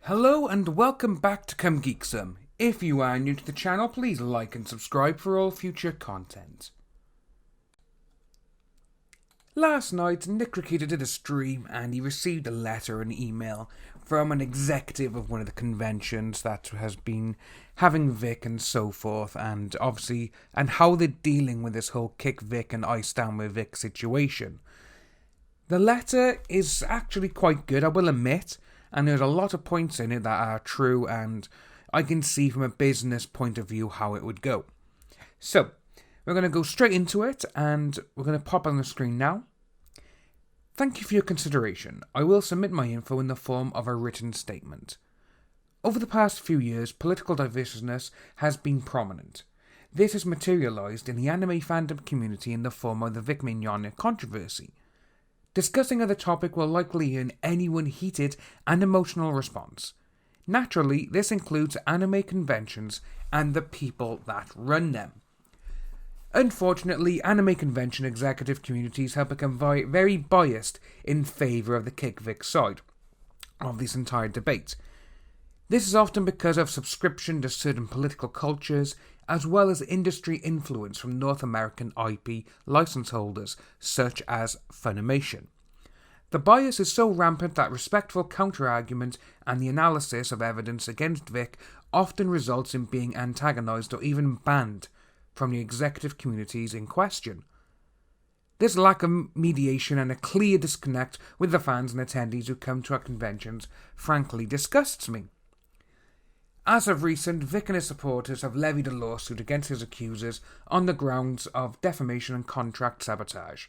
Hello and welcome back to Geek. If you are new to the channel, please like and subscribe for all future content. Last night, Nick Ricciuta did a stream and he received a letter and email from an executive of one of the conventions that has been having Vic and so forth, and obviously, and how they're dealing with this whole kick Vic and I stand with Vic situation. The letter is actually quite good, I will admit, and there's a lot of points in it that are true, and I can see from a business point of view how it would go. So, we're going to go straight into it, and we're going to pop on the screen now. Thank you for your consideration. I will submit my info in the form of a written statement. Over the past few years, political divisiveness has been prominent. This has materialised in the anime fandom community in the form of the Vic Mignogna controversy. Discussing of the topic will likely earn anyone heated and emotional response. Naturally, this includes anime conventions and the people that run them. Unfortunately, anime convention executive communities have become very biased in favour of the Kick Vic side of this entire debate. This is often because of subscription to certain political cultures, as well as industry influence from North American IP license holders, such as Funimation. The bias is so rampant that respectful counter-argument and the analysis of evidence against Vic often results in being antagonised or even banned from the executive communities in question. This lack of mediation and a clear disconnect with the fans and attendees who come to our conventions frankly disgusts me. As of recent, Vic and his supporters have levied a lawsuit against his accusers on the grounds of defamation and contract sabotage.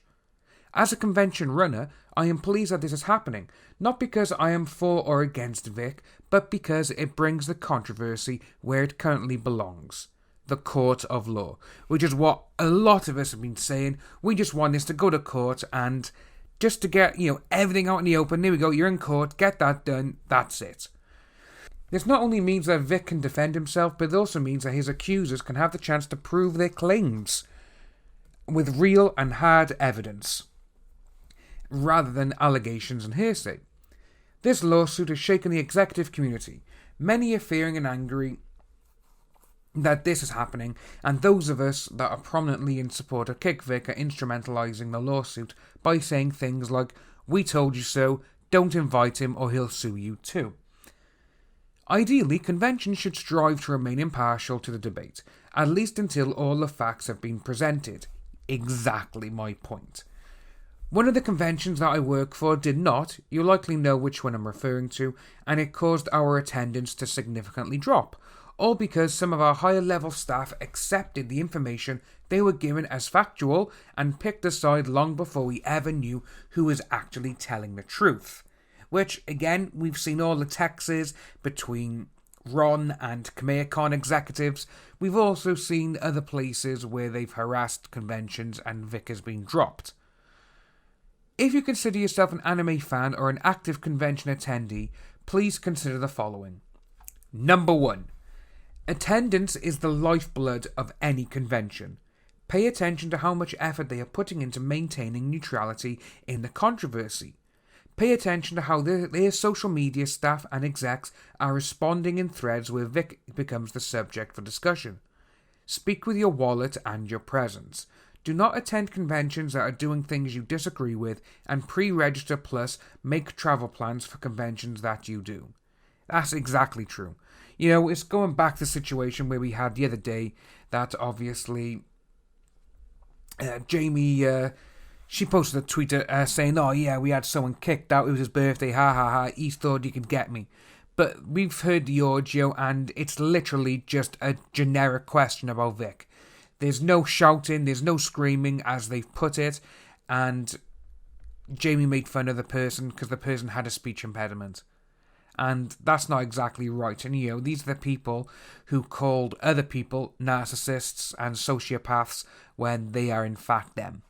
As a convention runner, I am pleased that this is happening, not because I am for or against Vic, but because it brings the controversy where it currently belongs, the court of law, which is what a lot of us have been saying. We just want this to go to court and just to get, everything out in the open. There we go, you're in court, get that done, that's it. This not only means that Vic can defend himself, but it also means that his accusers can have the chance to prove their claims with real and hard evidence, rather than allegations and hearsay. This lawsuit has shaken the executive community. Many are fearing and angry that this is happening, and those of us that are prominently in support of Kick Vic are instrumentalising the lawsuit by saying things like, "We told you so, don't invite him or he'll sue you too." Ideally, conventions should strive to remain impartial to the debate, at least until all the facts have been presented. Exactly my point. One of the conventions that I work for did not, you likely know which one I'm referring to, and it caused our attendance to significantly drop, all because some of our higher level staff accepted the information they were given as factual and picked a side long before we ever knew who was actually telling the truth. Which, again, we've seen all the texts between Ron and KamehamehaCon executives. We've also seen other places where they've harassed conventions and Vic has been dropped. If you consider yourself an anime fan or an active convention attendee, please consider the following. Number 1. Attendance is the lifeblood of any convention. Pay attention to how much effort they are putting into maintaining neutrality in the controversy. Pay attention to how their social media staff and execs are responding in threads where Vic becomes the subject for discussion. Speak with your wallet and your presence. Do not attend conventions that are doing things you disagree with and pre-register plus make travel plans for conventions that you do. That's exactly true. It's going back to the situation where we had the other day that obviously Jamie... She posted a tweet saying, "Oh yeah, we had someone kicked out. It was his birthday. Ha ha ha. He thought he could get me." But we've heard the audio, and it's literally just a generic question about Vic. There's no shouting, there's no screaming, as they've put it, and Jamie made fun of the person because the person had a speech impediment. And that's not exactly right. And these are the people who called other people narcissists and sociopaths when they are in fact them.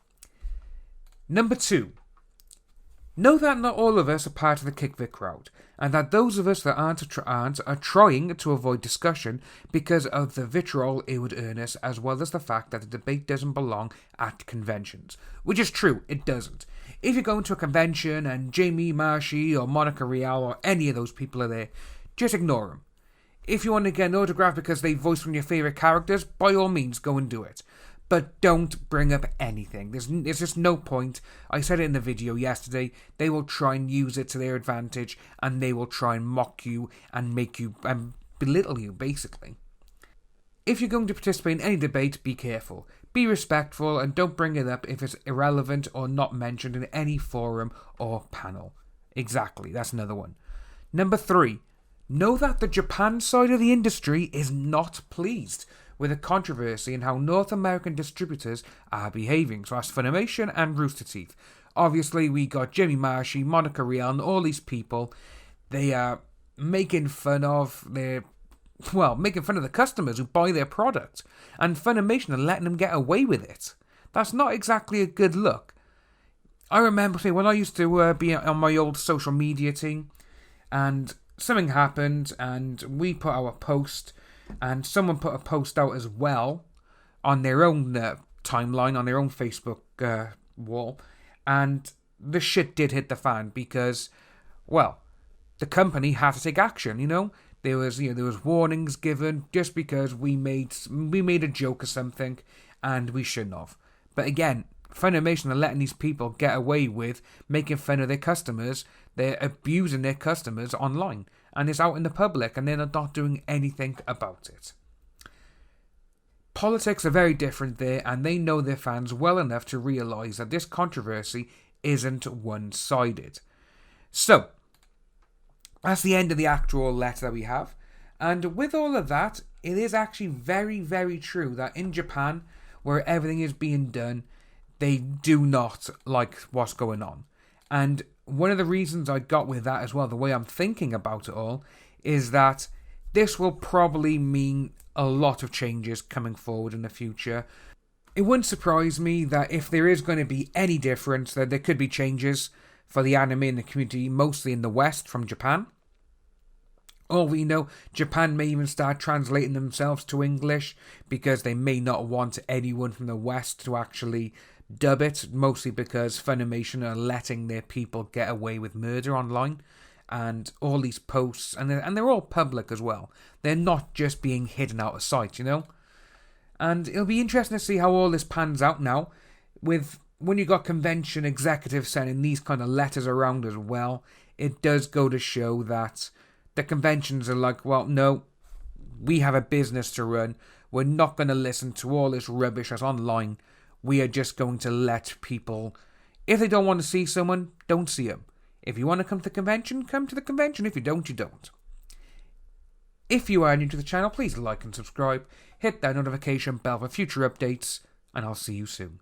Number 2. Know that not all of us are part of the Kick Vic crowd, and that those of us that aren't are trying to avoid discussion because of the vitriol it would earn us, as well as the fact that the debate doesn't belong at conventions. Which is true, it doesn't. If you're going to a convention and Jamie Marshy or Monica Rial or any of those people are there, just ignore them. If you want to get an autograph because they voiced one of your favourite characters, by all means, go and do it. But don't bring up anything. There's just no point. I said it in the video yesterday. They will try and use it to their advantage, and they will try and mock you and make you belittle you, basically. If you're going to participate in any debate, be careful. Be respectful and don't bring it up if it's irrelevant or not mentioned in any forum or panel. Exactly, that's another one. Number 3. Know that the Japan side of the industry is not pleased with the controversy and how North American distributors are behaving. So that's Funimation and Rooster Teeth. Obviously, we got Jimmy Marshy, Monica Rial, and all these people. They are making fun of the customers who buy their product. And Funimation are letting them get away with it. That's not exactly a good look. I remember when I used to be on my old social media team, and something happened, and we put out a post, and someone put a post out as well on their own timeline, on their own Facebook wall, and the shit did hit the fan because, well, the company had to take action. There was warnings given just because we made a joke or something, and we shouldn't have. But again, Funimation are letting these people get away with making fun of their customers. They're abusing their customers online, and it's out in the public, and they're not doing anything about it. Politics are very different there, and they know their fans well enough to realise that this controversy isn't one-sided. So, that's the end of the actual letter that we have. And with all of that, it is actually very, very true that in Japan, where everything is being done, they do not like what's going on. And one of the reasons I got with that as well, the way I'm thinking about it all, is that this will probably mean a lot of changes coming forward in the future. It wouldn't surprise me that if there is going to be any difference, that there could be changes for the anime in the community, mostly in the West from Japan. Or we know Japan may even start translating themselves to English because they may not want anyone from the West to actually dub it, mostly because Funimation are letting their people get away with murder online, and all these posts, and they're all public as well. They're not just being hidden out of sight, And it'll be interesting to see how all this pans out now, when you got convention executives sending these kind of letters around as well. It does go to show that the conventions are like, well, no, we have a business to run. We're not going to listen to all this rubbish that's online. We are just going to let people, if they don't want to see someone, don't see them. If you want to come to the convention, come to the convention. If you don't, you don't. If you are new to the channel, please like and subscribe. Hit that notification bell for future updates, and I'll see you soon.